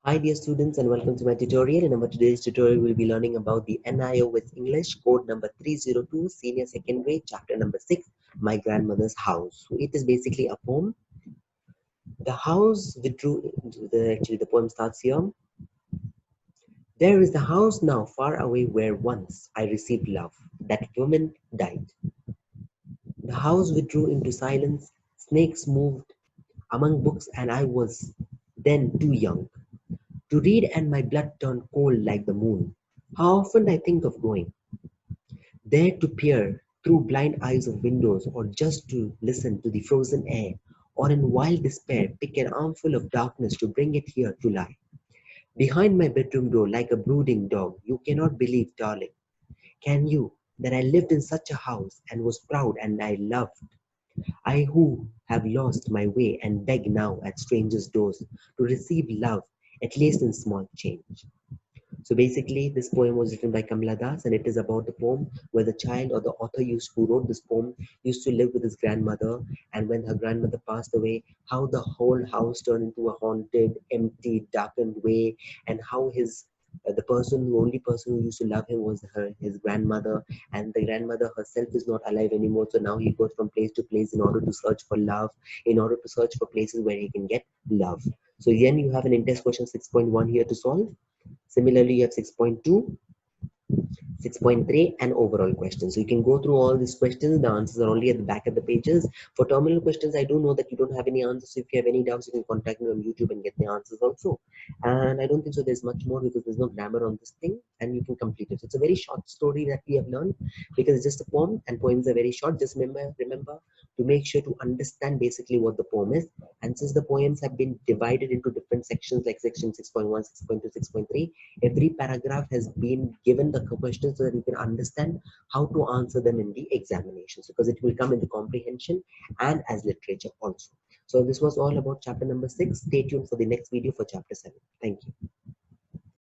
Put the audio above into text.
Hi dear students and welcome to my tutorial. In our today's tutorial we'll be learning about the NIO with English code number 302 senior secondary chapter number 6 my grandmother's house. So it is basically a poem. The house withdrew actually the poem starts here. There is the house now far away where once I received love. That woman died. The house withdrew into silence. Snakes moved among books and I was then too young to read, and my blood turned cold like the moon. How often I think of going there to peer through blind eyes of windows, or just to listen to the frozen air, or in wild despair pick an armful of darkness to bring it here to lie. Behind my bedroom door, like a brooding dog, you cannot believe, darling, can you, that I lived in such a house and was proud and I loved? I who have lost my way and beg now at strangers' doors to receive love, at least in small change. So basically, this poem was written by Kamala Das, and it is about the poem where the child or the author who wrote this poem used to live with his grandmother, and when her grandmother passed away, how the whole house turned into a haunted, empty, darkened way, and how the only person who used to love him was his grandmother, and the grandmother herself is not alive anymore. So now he goes from place to place in order to search for love, in order to search for places where he can get love. So then you have an in-test question 6.1 here to solve. Similarly, you have 6.2, 6.3 and overall questions. So you can go through all these questions. The answers are only at the back of the pages. For terminal questions, I do know that you don't have any answers. So if you have any doubts, you can contact me on YouTube and get the answers also. And I don't think so there's much more because there's no grammar on this thing and you can complete it. So it's a very short story that we have learned because it's just a poem and poems are very short. Just remember to make sure to understand basically what the poem is. And since the poems have been divided into different sections like section 6.1, 6.2, 6.3, every paragraph has been given the questions so that you can understand how to answer them in the examinations, because it will come in the comprehension and as literature also. So this was all about chapter number 6. Stay tuned for the next video for chapter 7. Thank you.